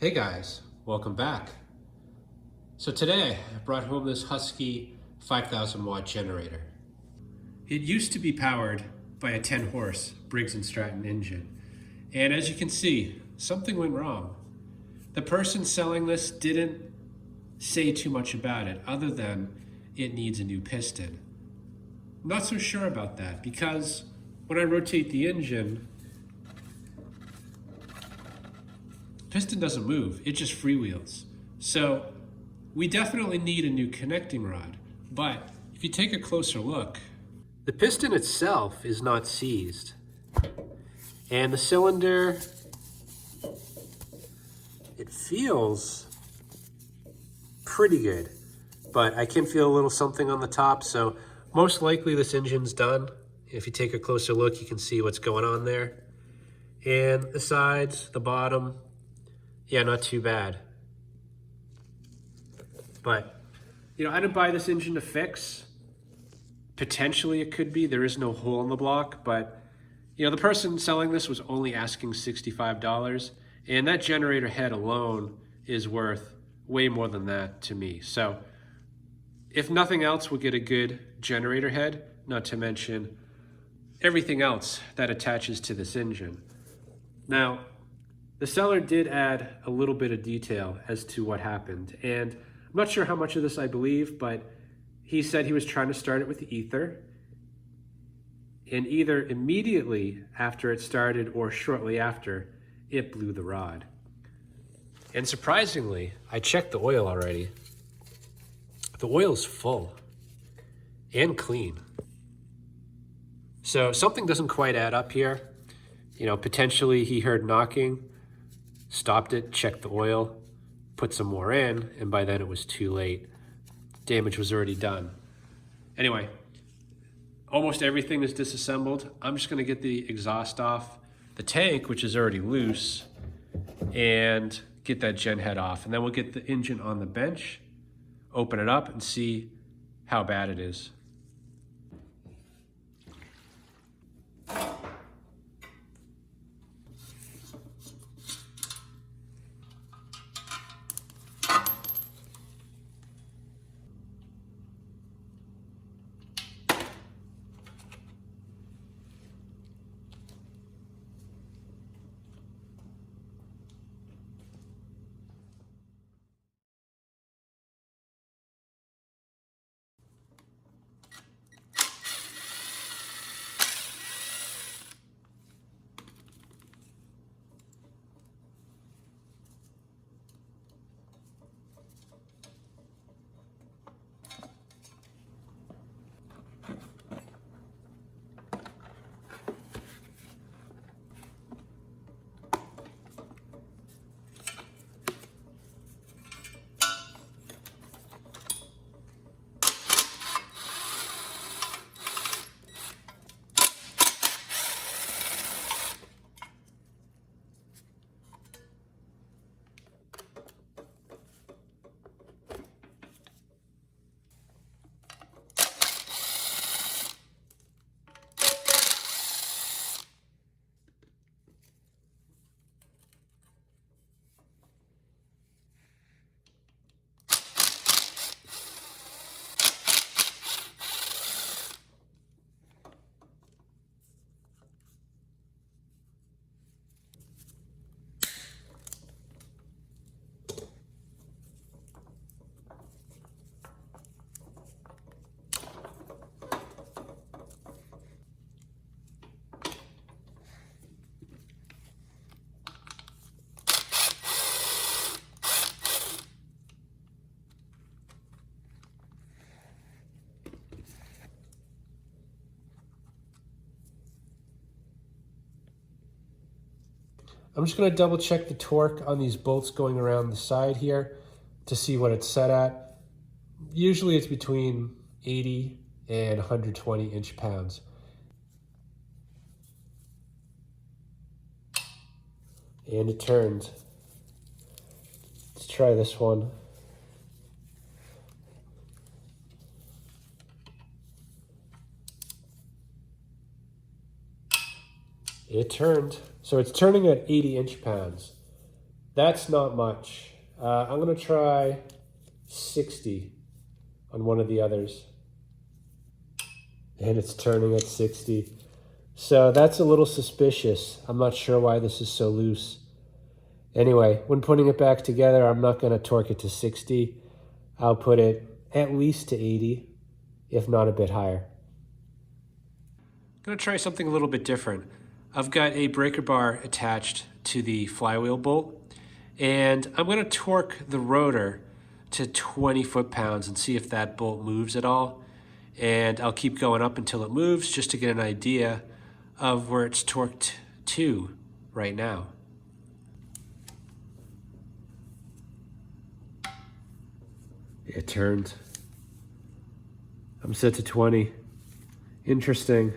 Hey guys, welcome back. So today I brought home this Husky 5,000 watt generator. It used to be powered by a 10 horse Briggs and Stratton engine. And as you can see, something went wrong. The person selling this didn't say too much about it other than it needs a new piston. I'm not so sure about that because when I rotate the engine, piston doesn't move, it just freewheels. So we definitely need a new connecting rod, but if you take a closer look, the piston itself is not seized. And the cylinder, it feels pretty good, but I can feel a little something on the top, so most likely this engine's done. If you take a closer look, you can see what's going on there. And the sides, the bottom, yeah, not too bad. But, I didn't buy this engine to fix. Potentially it could be, there is no hole in the block, but, the person selling this was only asking $65, and that generator head alone is worth way more than that to me. So, if nothing else, we'll get a good generator head, not to mention everything else that attaches to this engine. Now, the seller did add a little bit of detail as to what happened, and I'm not sure how much of this I believe, but he said he was trying to start it with the ether, and either immediately after it started or shortly after, it blew the rod. And surprisingly, I checked the oil already. The oil's full and clean. So something doesn't quite add up here. Potentially he heard knocking, stopped it, checked the oil, put some more in, and by then it was too late. Damage was already done. Anyway, almost everything is disassembled. I'm just gonna get the exhaust off the tank, which is already loose, and get that gen head off. And then we'll get the engine on the bench, open it up, and see how bad it is. I'm just going to double check the torque on these bolts going around the side here to see what it's set at. Usually it's between 80 and 120 inch-pounds. And it turned. Let's try this one. It turned. So it's turning at 80 inch-pounds. That's not much. I'm gonna try 60 on one of the others. And it's turning at 60. So that's a little suspicious. I'm not sure why this is so loose. Anyway, when putting it back together, I'm not gonna torque it to 60. I'll put it at least to 80, if not a bit higher. I'm gonna try something a little bit different. I've got a breaker bar attached to the flywheel bolt, and I'm gonna torque the rotor to 20 foot-pounds and see if that bolt moves at all. And I'll keep going up until it moves just to get an idea of where it's torqued to right now. It turned. I'm set to 20. Interesting.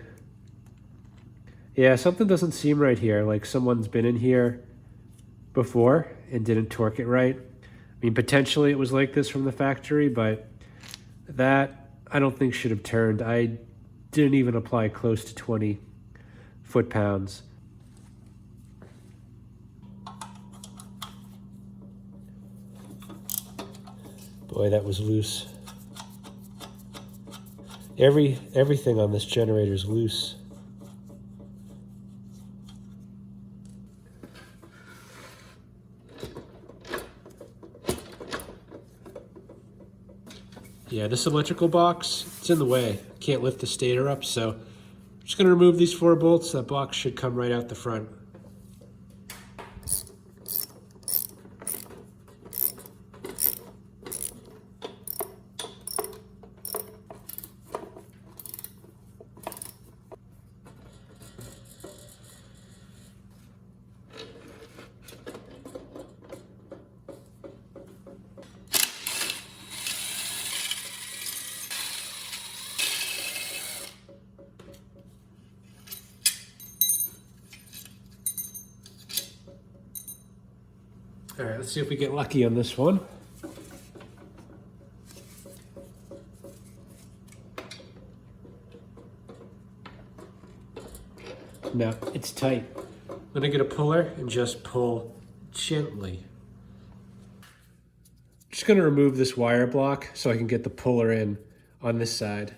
Yeah, something doesn't seem right here. Like someone's been in here before and didn't torque it right. I mean, potentially it was like this from the factory, but that I don't think should have turned. I didn't even apply close to 20 foot-pounds. Boy, that was loose. Everything on this generator is loose. Yeah, this electrical box, it's in the way. Can't lift the stator up, so I'm just gonna remove these 4 bolts. That box should come right out the front. All right, let's see if we get lucky on this one. No, it's tight. I'm gonna get a puller and just pull gently. Just gonna remove this wire block so I can get the puller in on this side.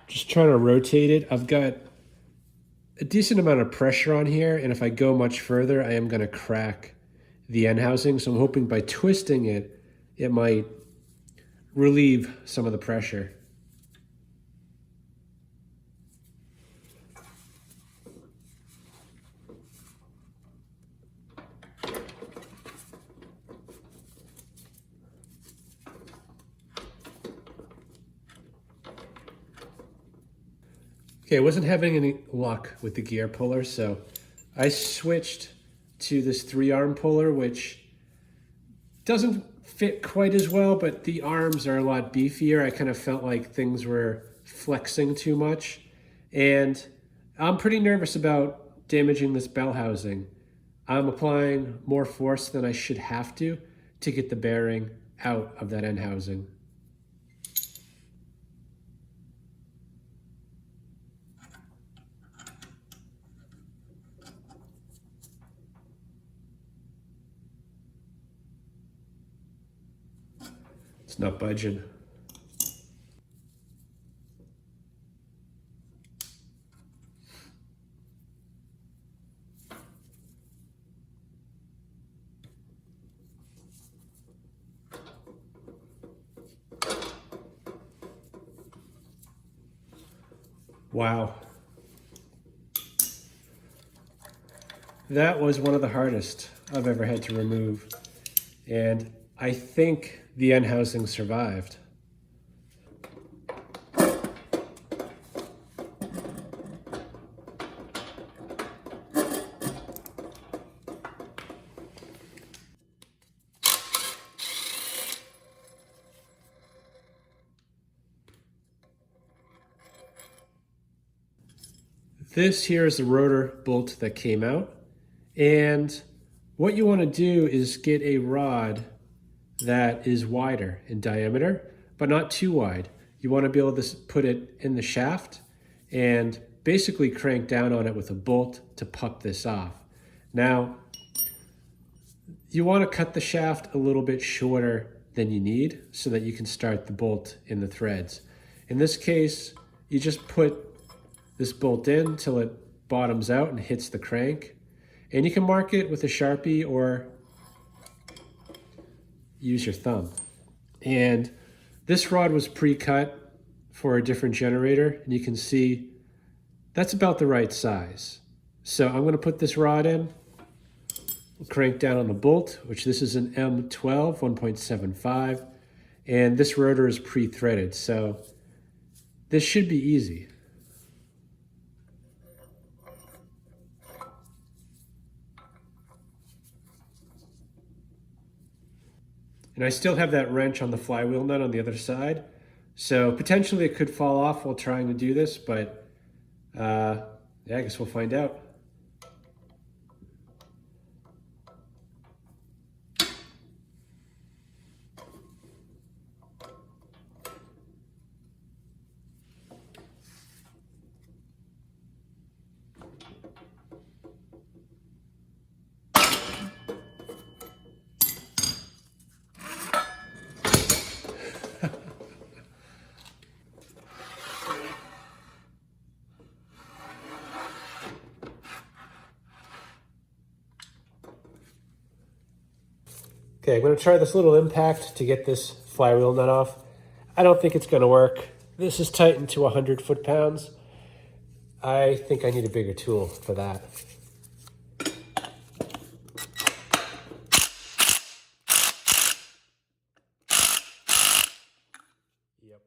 Just trying to rotate it. I've got a decent amount of pressure on here, and if I go much further, I am going to crack the end housing. So I'm hoping by twisting it, it might relieve some of the pressure. Okay, I wasn't having any luck with the gear puller, so I switched to this 3-arm puller, which doesn't fit quite as well, but the arms are a lot beefier. I kind of felt like things were flexing too much, and I'm pretty nervous about damaging this bell housing. I'm applying more force than I should have to get the bearing out of that end housing. It's not budging. Wow. That was one of the hardest I've ever had to remove. And I think the end housing survived. This here is the rotor bolt that came out. And what you want to do is get a rod that is wider in diameter, but not too wide. You want to be able to put it in the shaft and basically crank down on it with a bolt to pop this off. Now, you want to cut the shaft a little bit shorter than you need so that you can start the bolt in the threads. In this case, you just put this bolt in till it bottoms out and hits the crank. And you can mark it with a Sharpie or use your thumb. And this rod was pre-cut for a different generator, and you can see that's about the right size. So I'm going to put this rod in, crank down on the bolt, which this is an M12 1.75, and this rotor is pre-threaded, so this should be easy. And I still have that wrench on the flywheel nut on the other side. So potentially it could fall off while trying to do this, but yeah, I guess we'll find out. Okay, I'm going to try this little impact to get this flywheel nut off. I don't think it's going to work. This is tightened to 100 foot-pounds. I think I need a bigger tool for that. Yep.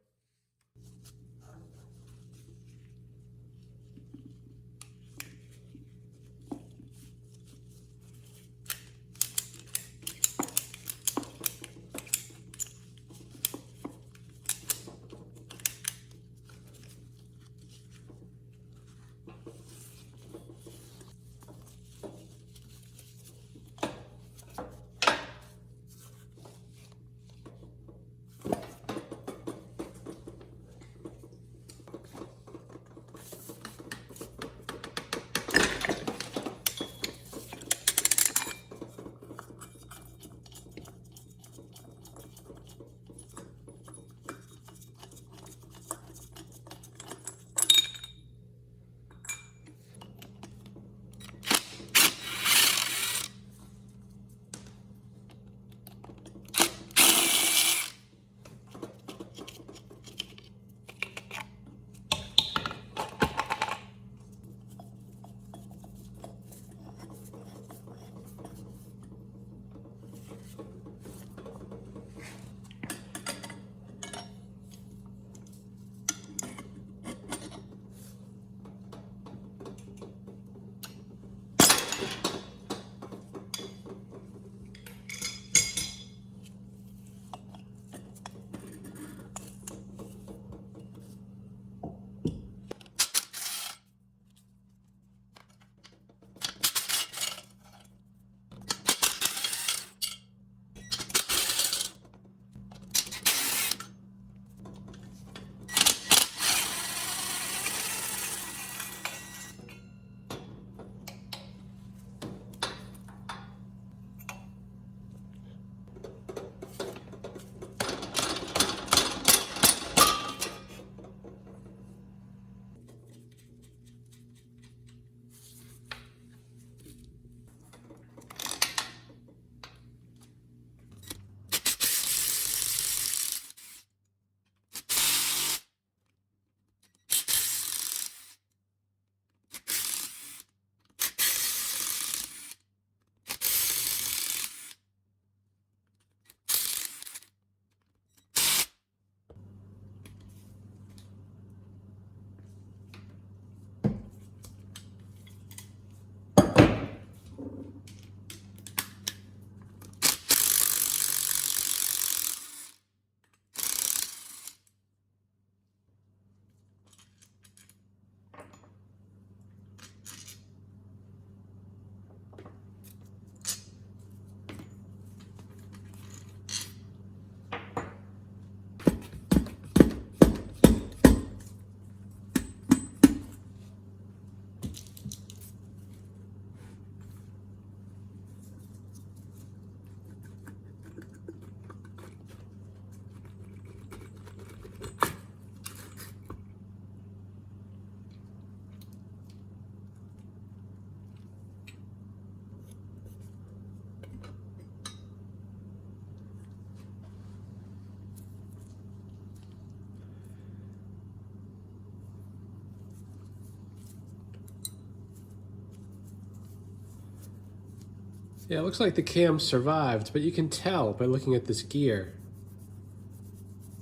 Yeah, it looks like the cam survived, but you can tell by looking at this gear.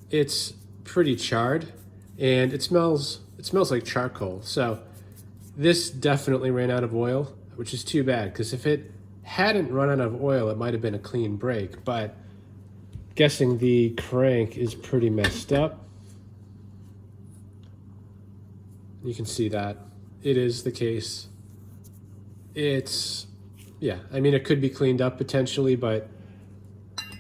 It's pretty charred, and it smells like charcoal. So this definitely ran out of oil, which is too bad, because if it hadn't run out of oil, it might have been a clean break, but guessing the crank is pretty messed up. You can see that. It is the case. Yeah, I mean, it could be cleaned up potentially, but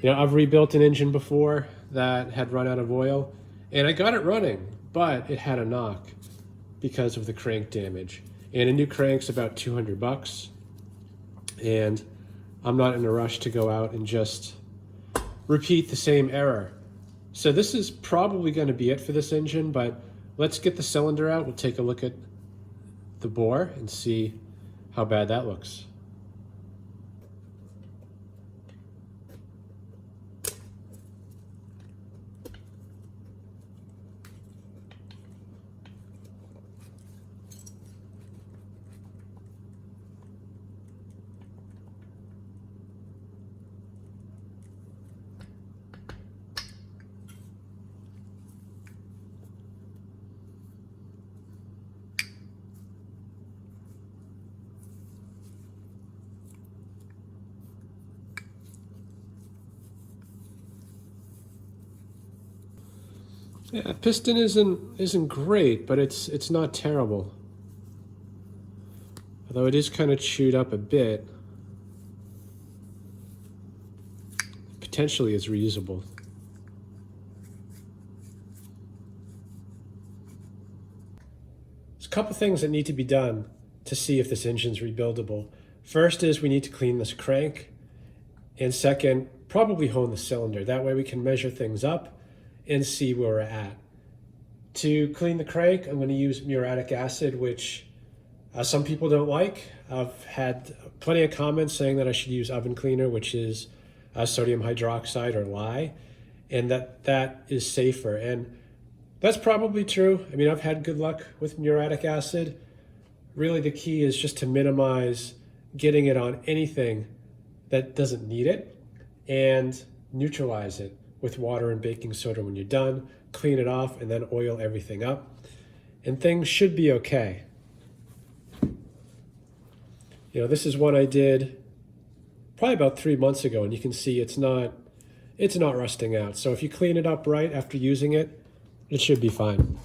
I've rebuilt an engine before that had run out of oil, and I got it running, but it had a knock because of the crank damage. And a new crank's about 200 bucks, and I'm not in a rush to go out and just repeat the same error. So this is probably going to be it for this engine, but let's get the cylinder out. We'll take a look at the bore and see how bad that looks. Yeah, piston isn't great, but it's not terrible. Although it is kind of chewed up a bit. Potentially is reusable. There's a couple things that need to be done to see if this engine's rebuildable. First is we need to clean this crank, and second, probably hone the cylinder. That way we can measure things up and see where we're at. To clean the crank, I'm going to use muriatic acid, which some people don't like. I've had plenty of comments saying that I should use oven cleaner, which is sodium hydroxide or lye, and that is safer. And that's probably true. I mean, I've had good luck with muriatic acid. Really, the key is just to minimize getting it on anything that doesn't need it and neutralize it with water and baking soda when you're done. Clean it off and then oil everything up, and things should be okay. This is one I did probably about 3 months ago, and you can see it's not rusting out. So if you clean it up right after using it, it should be fine.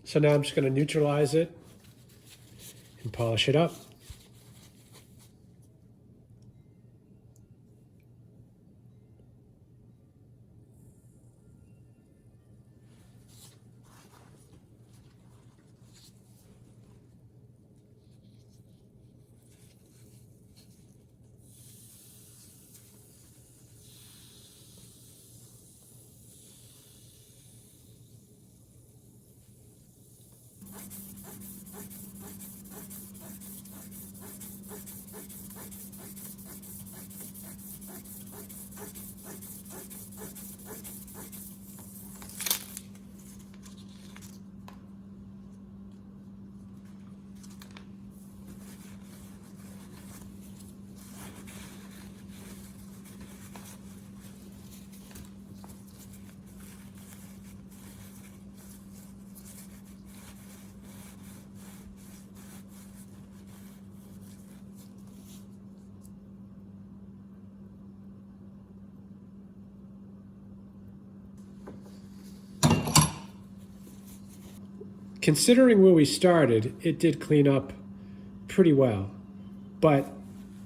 So now I'm just going to neutralize it and polish it up. considering where we started, it did clean up pretty well. But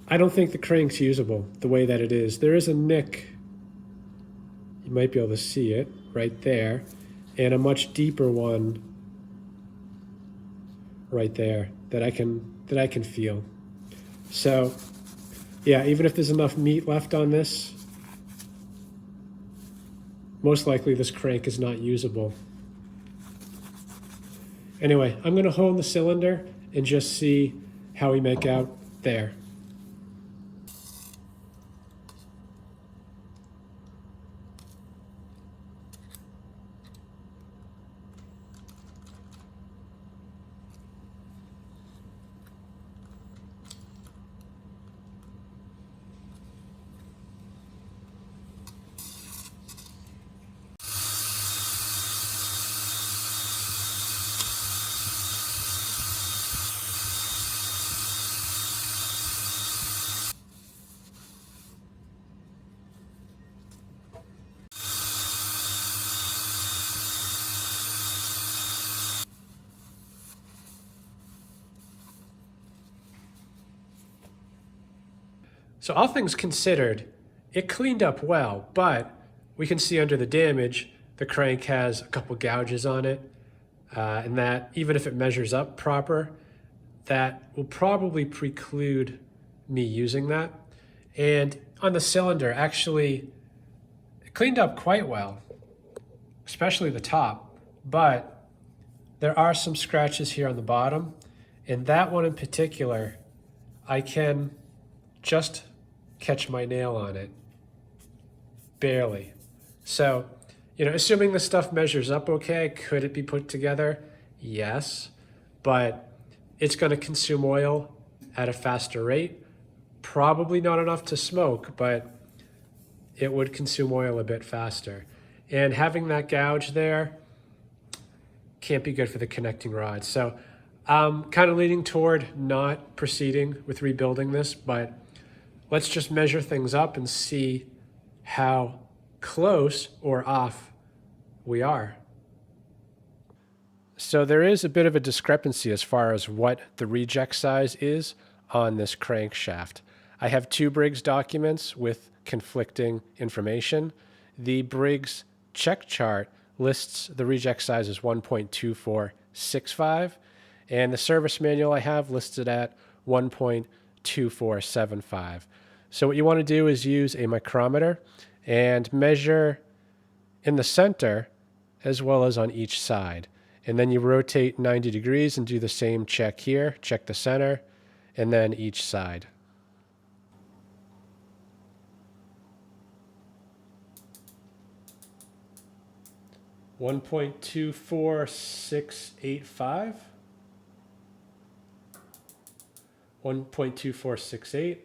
I don't think the crank's usable the way that it is. There is a nick, you might be able to see it right there, and a much deeper one right there that I can feel. So yeah, even if there's enough meat left on this, most likely this crank is not usable. Anyway, I'm going to hone the cylinder and just see how we make out there. So all things considered, it cleaned up well, but we can see under the damage, the crank has a couple gouges on it, and that even if it measures up proper, that will probably preclude me using that. And on the cylinder, actually, it cleaned up quite well, especially the top, but there are some scratches here on the bottom, and that one in particular, I can just catch my nail on it, barely. So, assuming the stuff measures up okay, could it be put together? Yes, but it's going to consume oil at a faster rate. Probably not enough to smoke, but it would consume oil a bit faster. And having that gouge there can't be good for the connecting rod. So I'm kind of leaning toward not proceeding with rebuilding this, but let's just measure things up and see how close or off we are. So there is a bit of a discrepancy as far as what the reject size is on this crankshaft. I have two Briggs documents with conflicting information. The Briggs check chart lists the reject size as 1.2465, and the service manual I have listed at 1.2475. So what you want to do is use a micrometer and measure in the center as well as on each side. And then you rotate 90 degrees and do the same check here, check the center, and then each side. $1.24685, 1.2468,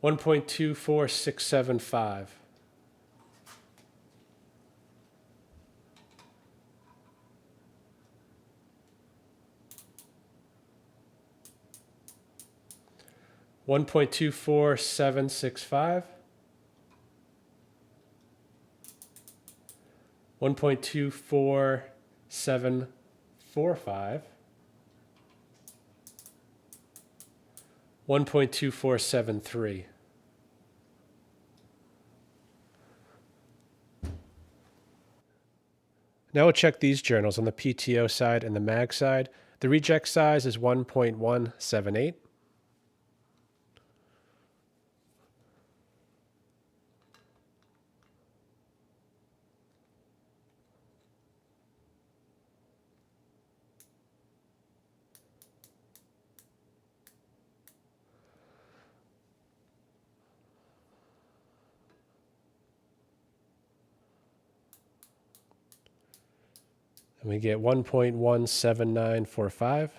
1.24675. 1.24765, 1.24745, 1.2473. Now we'll check these journals on the PTO side and the mag side. The reject size is 1.178. And we get 1.17945.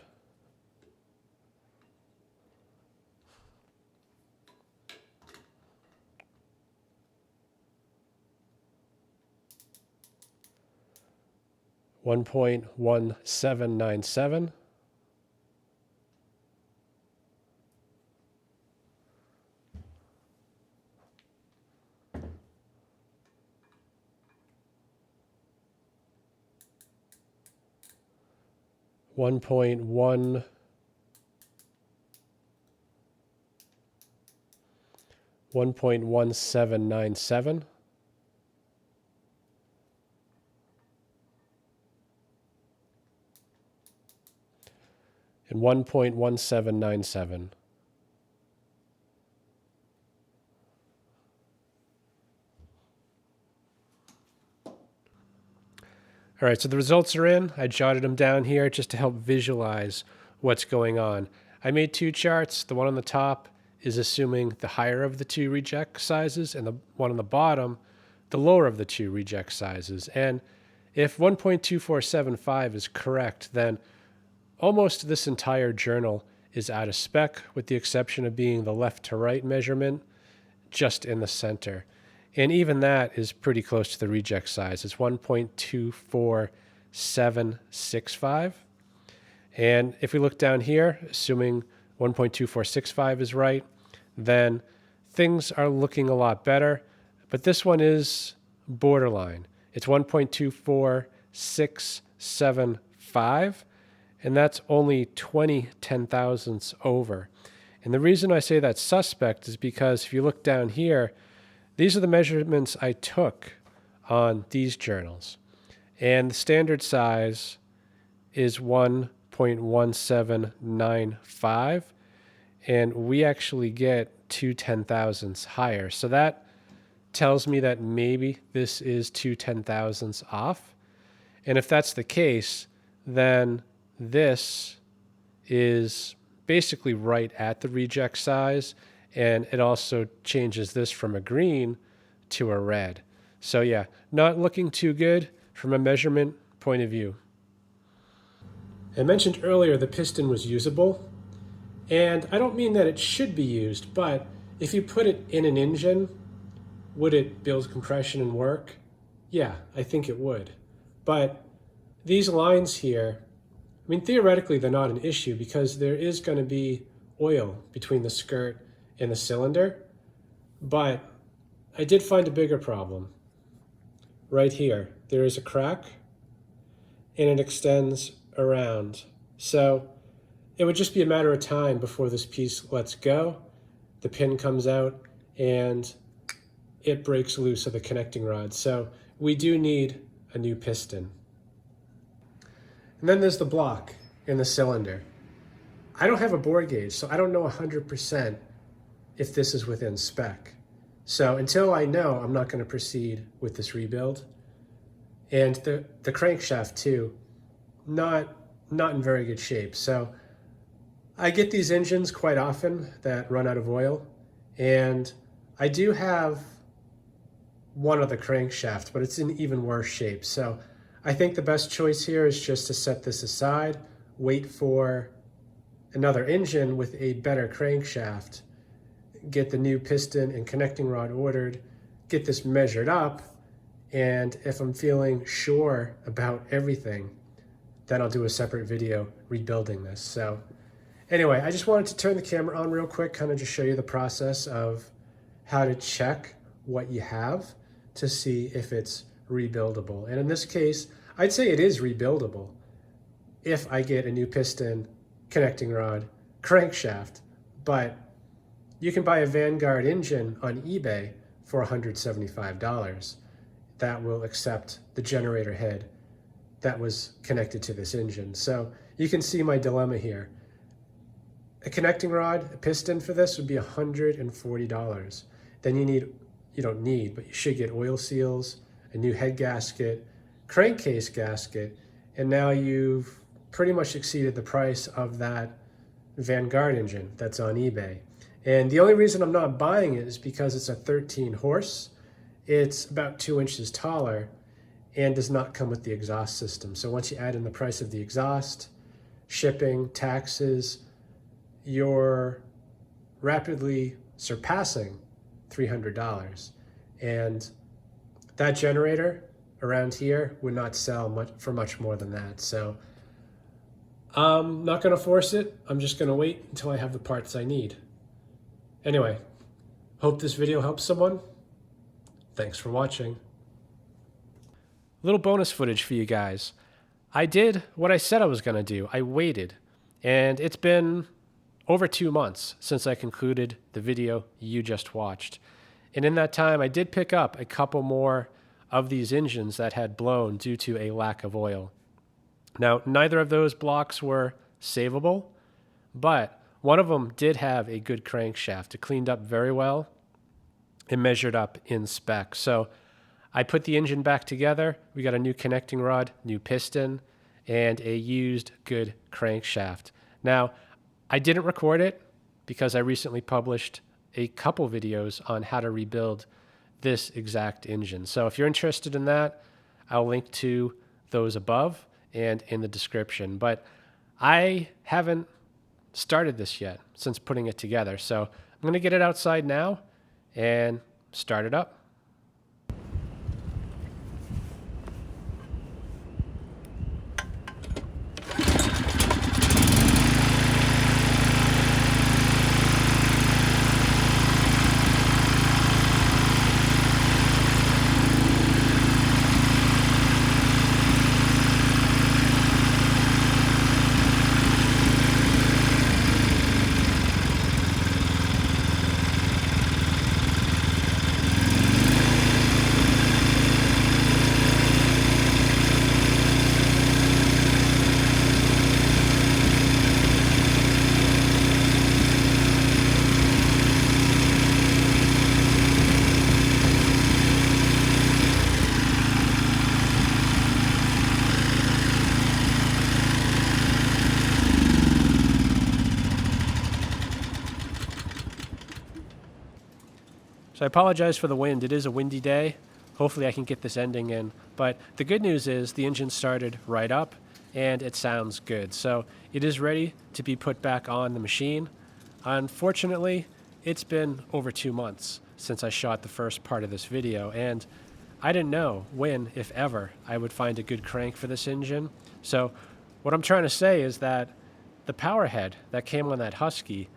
$1.1797, 1.1 1.1797 and 1.1797. All right, so the results are in. I jotted them down here just to help visualize what's going on. I made two charts. The one on the top is assuming the higher of the two reject sizes, and the one on the bottom, the lower of the two reject sizes. And if 1.2475 is correct, then almost this entire journal is out of spec, with the exception of being the left to right measurement just in the center. And even that is pretty close to the reject size. It's 1.24765. And if we look down here, assuming 1.2465 is right, then things are looking a lot better. But this one is borderline. It's 1.24675, and that's only 20 10,000ths over. And the reason I say that's suspect is because if you look down here, these are the measurements I took on these journals. And the standard size is 1.1795, and we actually get 2 10,000ths higher. So that tells me that maybe this is 2 10,000ths off. And if that's the case, then this is basically right at the reject size, and it also changes this from a green to a red. So yeah, not looking too good from a measurement point of view. I mentioned earlier the piston was usable, and I don't mean that it should be used, but if you put it in an engine, would it build compression and work? Yeah, I think it would. But these lines here, I mean, theoretically, they're not an issue because there is going to be oil between the skirt and the cylinder, but I did find a bigger problem. Right here, there is a crack, and it extends around. So it would just be a matter of time before this piece lets go, the pin comes out, and it breaks loose of the connecting rod. So we do need a new piston. And then there's the block in the cylinder. I don't have a bore gauge, so I don't know 100% if this is within spec. So until I know, I'm not going to proceed with this rebuild. And the crankshaft too, not in very good shape. So I get these engines quite often that run out of oil, and I do have one of the crankshaft, but it's in even worse shape. So I think the best choice here is just to set this aside, wait for another engine with a better crankshaft, get the new piston and connecting rod ordered, get this measured up, and if I'm feeling sure about everything, then I'll do a separate video rebuilding this. So anyway, I just wanted to turn the camera on real quick, kind of just show you the process of how to check what you have to see if it's rebuildable. And in this case, I'd say it is rebuildable if I get a new piston, connecting rod, crankshaft, but you can buy a Vanguard engine on eBay for $175 that will accept the generator head that was connected to this engine. So you can see my dilemma here. A connecting rod, a piston for this would be $140. Then you don't need, but you should get oil seals, a new head gasket, crankcase gasket, and now you've pretty much exceeded the price of that Vanguard engine that's on eBay. And the only reason I'm not buying it is because it's a 13 horse, it's about 2 inches taller, and does not come with the exhaust system. So once you add in the price of the exhaust, shipping, taxes, you're rapidly surpassing $300. And that generator around here would not sell for much more than that. So I'm not going to force it. I'm just going to wait until I have the parts I need. Anyway, hope this video helps someone. Thanks for watching. Little bonus footage for you guys. I did what I said I was going to do. I waited, and it's been over 2 months since I concluded the video you just watched. And in that time, I did pick up a couple more of these engines that had blown due to a lack of oil. Now, neither of those blocks were savable, but one of them did have a good crankshaft. It cleaned up very well. It measured up in spec. So I put the engine back together. We got a new connecting rod, new piston, and a used good crankshaft. Now, I didn't record it because I recently published a couple videos on how to rebuild this exact engine. So if you're interested in that, I'll link to those above and in the description. But I haven't started this yet since putting it together. So I'm going to get it outside now and start it up. So I apologize for the wind. It is a windy day. Hopefully I can get this ending in. But the good news is the engine started right up and it sounds good. So it is ready to be put back on the machine. Unfortunately, it's been over 2 months since I shot the first part of this video, and I didn't know when, if ever, I would find a good crank for this engine. So what I'm trying to say is that the power head that came on that Husky,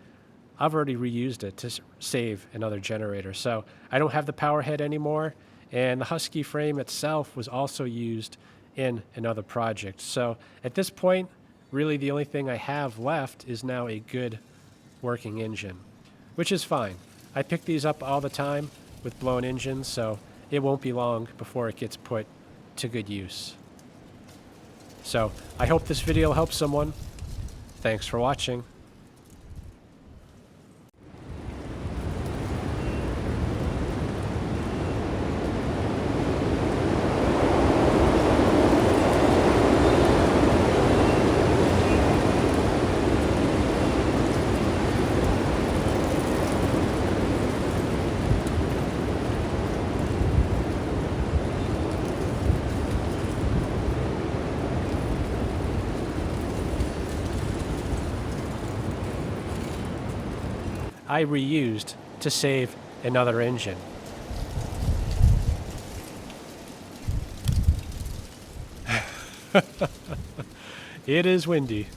I've already reused it to save another generator. So I don't have the power head anymore, and the Husky frame itself was also used in another project. So at this point, really the only thing I have left is now a good working engine, which is fine. I pick these up all the time with blown engines, so it won't be long before it gets put to good use. So I hope this video helps someone. Thanks for watching. I reused to save another engine. It is windy.